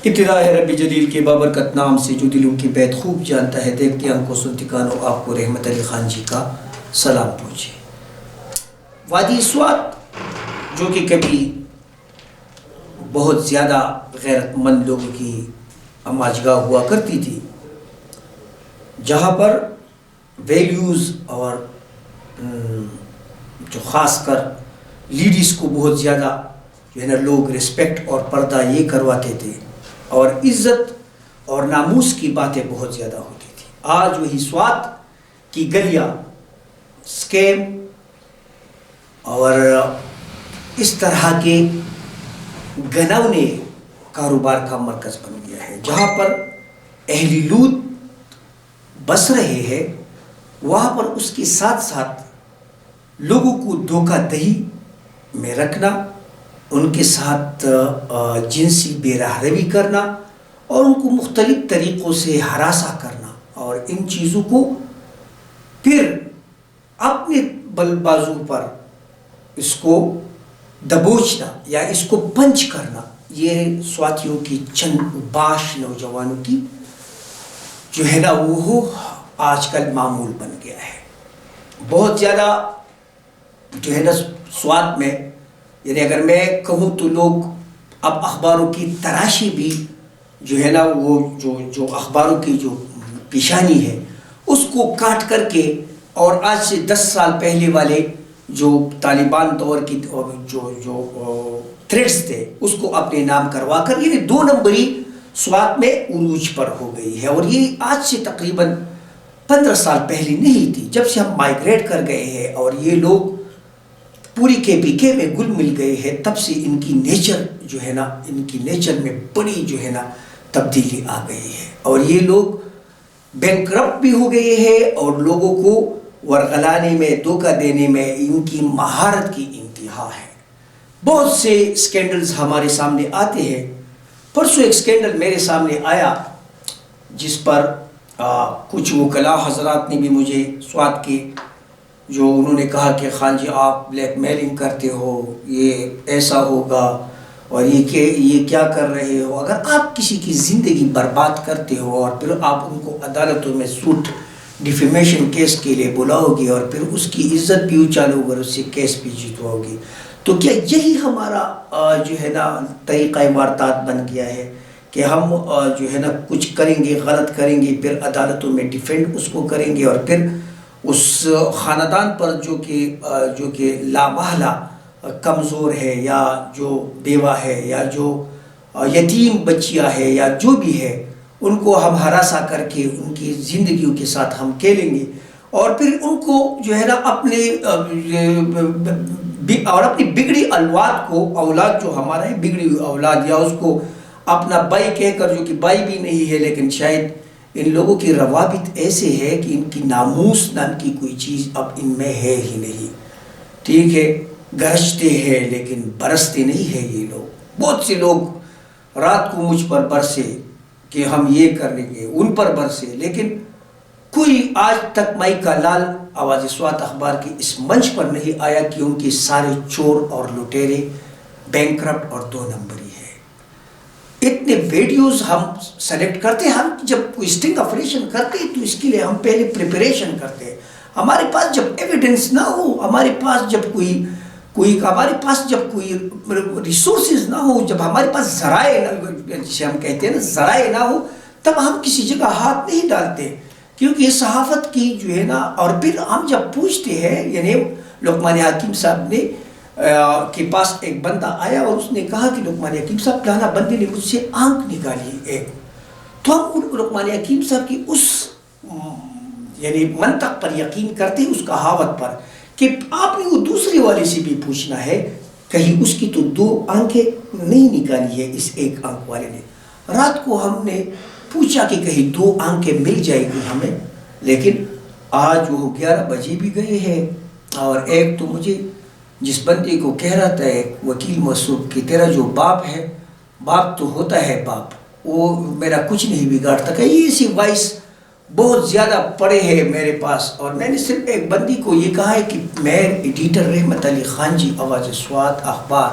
ابتدا ہے رب جلیل کے بابرکت نام سے جو دلوں کی بیت خوب جانتا ہے، دیکھتے ہم کو سنتی کانوں آپ کو رحمت علی خان جی کا سلام پہنچے۔ وادی سوات جو کہ کبھی بہت زیادہ غیرت مند لوگوں کی اماجگاہ ہوا کرتی تھی، جہاں پر ویلیوز اور جو خاص کر لیڈیز کو بہت زیادہ جو ہے نا لوگ رسپیکٹ اور پردہ یہ کرواتے تھے اور عزت اور ناموس کی باتیں بہت زیادہ ہوتی تھی۔ آج وہی سوات کی گلیاں اسکیم اور اس طرح کے گنونے کاروبار کا مرکز بن گیا ہے، جہاں پر اہل لوط بس رہے ہیں، وہاں پر اس کے ساتھ ساتھ لوگوں کو دھوکہ دہی میں رکھنا، ان کے ساتھ جنسی بے راہ روی کرنا اور ان کو مختلف طریقوں سے ہراساں کرنا، اور ان چیزوں کو پھر اپنے بل بازو پر اس کو دبوچنا یا اس کو پنچ کرنا، یہ سواتیوں کی چند باش نوجوانوں کی جو ہے نا وہ آج کل معمول بن گیا ہے۔ بہت زیادہ جو ہے نا سوات میں، یعنی اگر میں کہوں تو لوگ اب اخباروں کی تراشی بھی جو ہے نا وہ جو اخباروں کی جو پیشانی ہے اس کو کاٹ کر کے، اور آج سے 10 سال پہلے والے جو طالبان دور کی جو تھریڈز تھے اس کو اپنے نام کروا کر، یعنی 2 نمبری سوات میں عروج پر ہو گئی ہے، اور یہ آج سے تقریباً 15 سال پہلے نہیں تھی، جب سے ہم مائیگریٹ کر گئے ہیں اور یہ لوگ پوری KPK میں گل مل گئے ہیں، تب سے ان کی نیچر جو ہے نا، ان کی نیچر میں بڑی جو ہے نا تبدیلی آ گئی ہے، اور یہ لوگ بینکرپٹ بھی ہو گئے ہیں، اور لوگوں کو ورغلانے میں، دھوکہ دینے میں ان کی مہارت کی انتہا ہے۔ بہت سے اسکینڈلز ہمارے سامنے آتے ہیں۔ پرسوں ایک اسکینڈل میرے سامنے آیا جس پر کچھ وکلاء حضرات نے بھی مجھے سوات کے جو انہوں نے کہا کہ خان جی آپ بلیک میلنگ کرتے ہو، یہ ایسا ہوگا، اور یہ کیا کر رہے ہو، اگر آپ کسی کی زندگی برباد کرتے ہو اور پھر آپ ان کو عدالتوں میں سوٹ ڈیفیمیشن کیس کے لیے بلاؤ گے اور پھر اس کی عزت بھی اچالو گے، اس سے کیس بھی جیتواؤ گے، تو کیا یہی ہمارا جو ہے نا طریقہ واردات بن گیا ہے کہ ہم جو ہے نا کچھ کریں گے، غلط کریں گے، پھر عدالتوں میں ڈیفینڈ اس کو کریں گے، اور پھر اس خاندان پر جو کہ لامحلہ کمزور ہے یا جو بیوہ ہے یا جو یتیم بچیاں ہے یا جو بھی ہے، ان کو ہم ہراساں کر کے ان کی زندگیوں کے ساتھ ہم کھیلیں گے، اور پھر ان کو جو ہے نا اپنی بگڑی اولاد جو ہمارا ہے، بگڑی ہوئی اولاد، یا اس کو اپنا بھائی کہہ کر، جو کہ بھائی بھی نہیں ہے، لیکن شاید ان لوگوں کی روابط ایسے ہے کہ ان کی ناموس نام کی کوئی چیز اب ان میں ہے ہی نہیں، ٹھیک ہے، گرجتے ہیں لیکن برستے نہیں ہیں یہ لوگ۔ بہت سے لوگ رات کو مجھ پر برسے کہ ہم یہ کر لیں گے، ان پر برسے، لیکن کوئی آج تک مائی کا لال آواز سوات اخبار کے اس منچ پر نہیں آیا کہ ان کے سارے چور اور لٹیرے بینکرپٹ اور 2 نمبری ہے۔ اتنے ویڈیوز ہم سلیکٹ کرتے ہیں، ہم جب کوئی اسٹنگ آپریشن کرتے ہیں تو اس کے لیے ہم پہلے پریپریشن کرتے ہیں، ہمارے پاس جب ایویڈنس نہ ہو، ہمارے پاس جب کوئی ریسورسز نہ ہو، جب ہمارے پاس ذرائع جسے ہم کہتے ہیں نا ذرائع نہ ہو، تب ہم کسی جگہ ہاتھ نہیں ڈالتے، کیونکہ یہ صحافت کی جو ہے نا، اور پھر ہم جب پوچھتے ہیں، یعنی لقمان حکیم صاحب نے کے پاس ایک بندہ آیا اور اس نے کہا کہ لقمان حکیم صاحب فلانا بندے نے مجھ سے آنکھ نکالی ایک، تو ہم لقمان حکیم صاحب کی اس یعنی منطق پر یقین کرتے ہیں، اس کہاوت پر، کہ آپ نے وہ دوسرے والے سے بھی پوچھنا ہے، کہیں اس کی تو 2 آنکھیں نہیں نکالی ہے اس ایک آنکھ والے نے۔ رات کو ہم نے پوچھا کہ کہیں 2 آنکھیں مل جائے گی ہمیں، لیکن آج وہ 11 بجے بھی گئے ہیں، اور ایک تو مجھے جس بندے کو کہہ رہا تھا ایک وکیل موصوف کہ تیرا جو باپ ہے، باپ تو ہوتا ہے باپ، وہ میرا کچھ نہیں بگاڑتا، کہ یہ اسی وائس بہت زیادہ پڑے ہیں میرے پاس، اور میں نے صرف ایک بندی کو یہ کہا ہے کہ میں ایڈیٹر رحمت علی خان جی آواز سوات اخبار،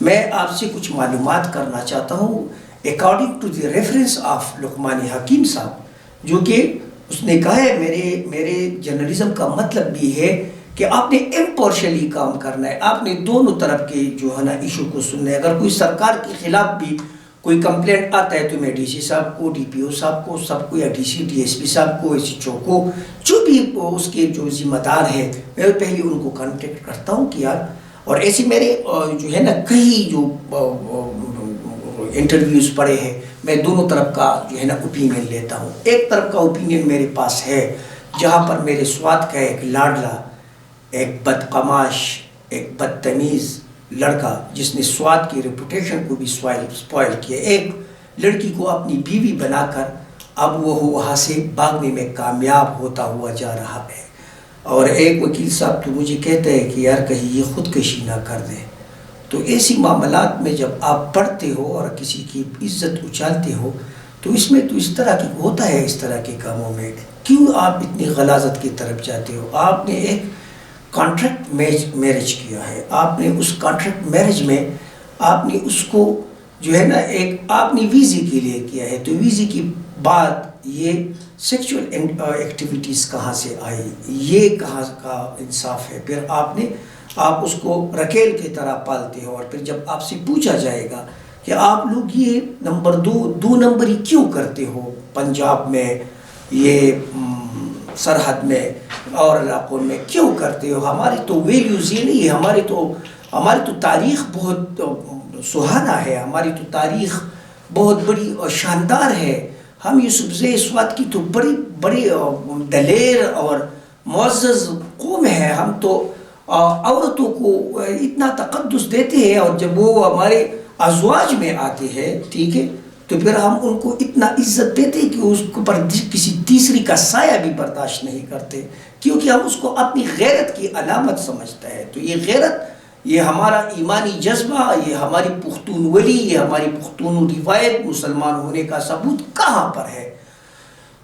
میں آپ سے کچھ معلومات کرنا چاہتا ہوں، according to the reference of Luqman Hakeem sahab, جو کہ اس نے کہا ہے میرے جرنلزم کا مطلب بھی ہے کہ آپ نے امپارشلی کام کرنا ہے، آپ نے دونوں طرف کے جو ہے نا ایشو کو سننا ہے. اگر کوئی سرکار کے خلاف بھی کوئی کمپلینٹ آتا ہے تو میں ڈی سی صاحب کو، ڈی پی او صاحب کو، سب کو، یا D C D S P صاحب کو، ایس ایچ او کو، جو بھی اس کے جو ذمہ دار ہے، میں پہلے ان کو کانٹیکٹ کرتا ہوں کہ یار. اور ایسے میرے جو ہے نا کئی جو انٹرویوز پڑے ہیں، میں دونوں طرف کا جو ہے نا اوپینین لیتا ہوں. ایک طرف کا اوپینین میرے پاس ہے جہاں پر میرے سوات کا ایک لاڈلا، ایک بدقماش، ایک بدتمیز لڑکا جس نے سوات کی ریپوٹیشن کو بھی سپوائل کیا، ایک لڑکی کو اپنی بیوی بنا کر اب وہ وہاں سے بھاگنے میں کامیاب ہوتا ہوا جا رہا ہے. اور ایک وکیل صاحب تو مجھے کہتے ہیں کہ یار کہیں یہ خودکشی نہ کر دے. تو ایسی معاملات میں جب آپ پڑھتے ہو اور کسی کی عزت اچھالتے ہو تو اس میں تو اس طرح کی ہوتا ہے. اس طرح کے کاموں میں کیوں آپ اتنی غلاظت کی طرف جاتے ہو؟ آپ نے ایک کانٹریکٹ میرج کیا ہے، آپ نے اس کانٹریکٹ میرج میں آپ نے اس کو جو ہے نا ایک آپ نے ویزے کے لیے کیا ہے. تو ویزے کی بعد یہ سیکچول ایکٹیویٹیز کہاں سے آئی؟ یہ کہاں کا انصاف ہے؟ پھر آپ اس کو رکیل کی طرح پالتے ہو، اور پھر جب آپ سے پوچھا جائے گا کہ آپ لوگ یہ نمبر دو نمبری کیوں کرتے ہو پنجاب میں، یہ سرحد میں اور علاقوں میں کیوں کرتے ہو؟ ہماری تو ویلیوز یہ نہیں ہے، ہماری تو تاریخ بہت سہانا ہے، ہماری تو تاریخ بہت بڑی اور شاندار ہے. ہم یوسفزئی سوات کی تو بڑی دلیر اور معزز قوم ہے. ہم تو عورتوں کو اتنا تقدس دیتے ہیں، اور جب وہ ہمارے ازواج میں آتے ہیں، ٹھیک ہے، تو پھر ہم ان کو اتنا عزت دیتے ہیں کہ اس کو پر کسی تیسری کا سایہ بھی برداشت نہیں کرتے، کیونکہ ہم اس کو اپنی غیرت کی علامت سمجھتے ہیں. تو یہ غیرت، یہ ہمارا ایمانی جذبہ، یہ ہماری پختون ولی، یہ ہماری پختون روایت مسلمان ہونے کا ثبوت کہاں پر ہے؟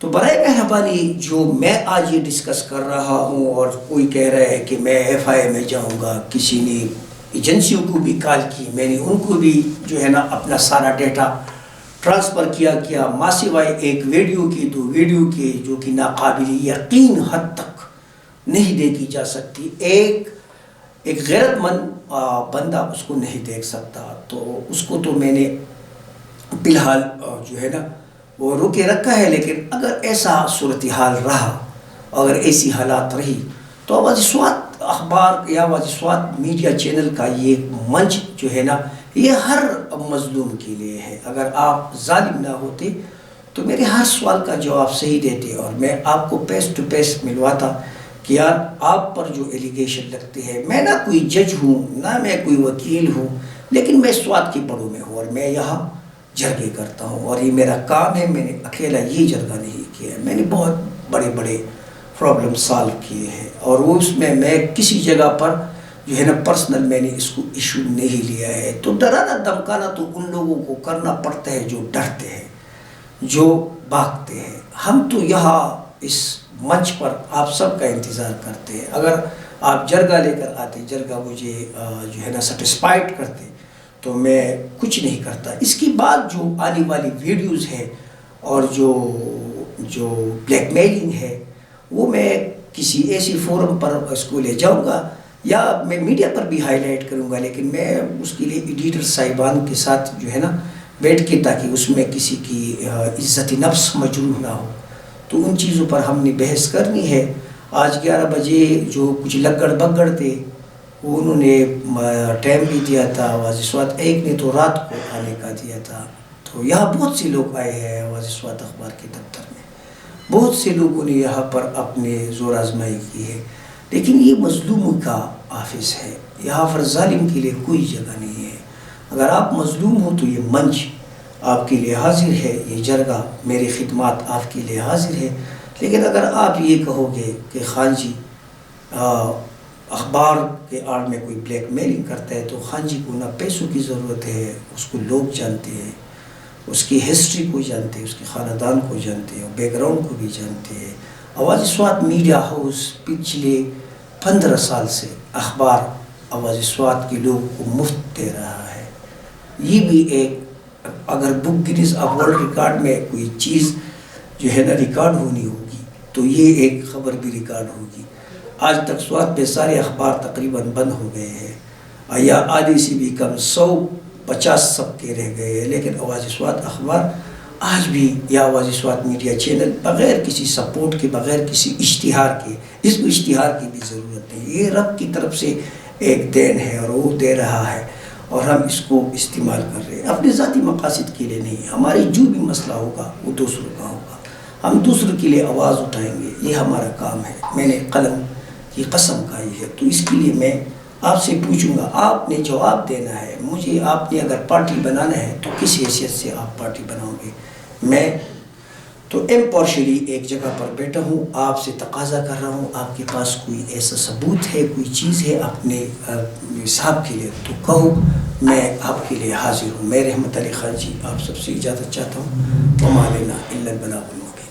تو برائے مہربانی جو میں آج یہ ڈسکس کر رہا ہوں، اور کوئی کہہ رہا ہے کہ میں ایف آئی میں جاؤں گا، کسی نے ایجنسیوں کو بھی کال کی، میں نے ان کو بھی جو ہے نا اپنا سارا ڈیٹا ٹرانسفر کیا ماں سوائے ایک ویڈیو کی، دو ویڈیو کی جو کہ ناقابل یقین حد تک نہیں دیکھی جا سکتی. ایک غیرت مند بندہ اس کو نہیں دیکھ سکتا. تو اس کو تو میں نے فی الحال جو ہے نا وہ روکے رکھا ہے. لیکن اگر ایسا صورتحال رہا، اگر ایسی حالات رہی، تو آواز سوات اخبار یا آواز سوات میڈیا چینل کا یہ منچ جو ہے نا یہ ہر مظلوم کے لیے ہے. اگر آپ ظالم نہ ہوتے تو میرے ہر سوال کا جواب صحیح دیتے، اور میں آپ کو پیس ٹو پیس ملواتا کہ یار آپ پر جو ایلیگیشن لگتے ہیں، میں نہ کوئی جج ہوں، نہ میں کوئی وکیل ہوں، لیکن میں سوات کے بڑوں میں ہوں، اور میں یہاں جرگے کرتا ہوں، اور یہ میرا کام ہے. میں نے اکیلا یہ جرگہ نہیں کیا ہے، میں نے بہت بڑے پرابلم سالو کیے ہیں. اور وہ اس میں کسی جگہ پر جو ہے نا پرسنل میں نے اس کو ایشو نہیں لیا ہے. تو ڈرانا دھمکانا تو ان لوگوں کو کرنا پڑتا ہے جو ڈرتے ہیں، جو بھاگتے ہیں. ہم تو یہاں اس منچ پر آپ سب کا انتظار کرتے ہیں. اگر آپ جرگہ لے کر آتے، جرگہ مجھے جو ہے نا سیٹسفائڈ کرتے، تو میں کچھ نہیں کرتا. اس کے بعد جو آنے والی ویڈیوز ہے اور جو بلیک میلنگ ہے، وہ میں کسی ایسی فورم پر اس کو لے جاؤں گا، یا میں میڈیا پر بھی ہائی لائٹ کروں گا. لیکن میں اس کے لیے ایڈیٹر صاحبان کے ساتھ جو ہے نا بیٹھ کے، تاکہ اس میں کسی کی عزت نفس مجروح نہ ہو، تو ان چیزوں پر ہم نے بحث کرنی ہے. آج 11 بجے جو کچھ لگڑ بگڑ تھے، وہ انہوں نے ٹائم بھی دیا تھا. آواز سوات ایک نے تو رات کو آنے کا دیا تھا. تو یہاں بہت سے لوگ آئے ہیں آواز سوات اخبار کے دفتر میں، بہت سے لوگوں نے یہاں پر اپنے زور آزمائی کی ہے. لیکن یہ مظلوموں کا آفس ہے، یہاں پر ظالم کے لیے کوئی جگہ نہیں ہے. اگر آپ مظلوم ہو تو یہ منچ آپ کے لیے حاضر ہے، یہ جرگہ میری خدمات آپ کے لیے حاضر ہے. لیکن اگر آپ یہ کہو گے کہ خان جی اخبار کے آڑ میں کوئی بلیک میلنگ کرتا ہے، تو خان جی کو نہ پیسوں کی ضرورت ہے، اس کو لوگ جانتے ہیں، اس کی ہسٹری کو جانتے ہیں، اس کے خاندان کو جانتے ہیں، بیک گراؤنڈ کو بھی جانتے ہیں. آواز سوات میڈیا ہاؤس پچھلے 15 سال سے اخبار آواز سوات کے لوگوں کو مفت دے رہا ہے. یہ بھی ایک اگر بک گینز آف ورلڈ ریکارڈ میں کوئی چیز جو ہے نا ریکارڈ ہونی ہوگی تو یہ ایک خبر بھی ریکارڈ ہوگی. آج تک سوات پہ سارے اخبار تقریباً بند ہو گئے ہیں یا آدھی سے بھی کم 150 سب کے رہ گئے ہیں، لیکن آواز سوات اخبار آج بھی یا آواز سوات میڈیا چینل بغیر کسی سپورٹ کے، بغیر کسی اشتہار کے، اس کو اشتہار کی بھی ضرورت نہیں، یہ رب کی طرف سے ایک دین ہے اور وہ دے رہا ہے اور ہم اس کو استعمال کر رہے ہیں اپنے ذاتی مقاصد کے لیے نہیں. ہماری جو بھی مسئلہ ہوگا وہ دوسروں کا ہوگا، ہم دوسروں کے لیے آواز اٹھائیں گے، یہ ہمارا کام ہے. میں نے قلم کی قسم کھائی ہے، تو اس کے لیے میں آپ سے پوچھوں گا، آپ نے جواب دینا ہے مجھے. آپ نے اگر پارٹی بنانا ہے تو کس حیثیت سے آپ پارٹی بناؤ گے؟ میں تو امپارشلی ایک جگہ پر بیٹھا ہوں، آپ سے تقاضا کر رہا ہوں، آپ کے پاس کوئی ایسا ثبوت ہے، کوئی چیز ہے اپنے حساب کے لیے تو کہو، میں آپ کے لیے حاضر ہوں. میں رحمت علی خان جی آپ سب سے اجازت چاہتا ہوں. وما علینا الا البلاغ المبین.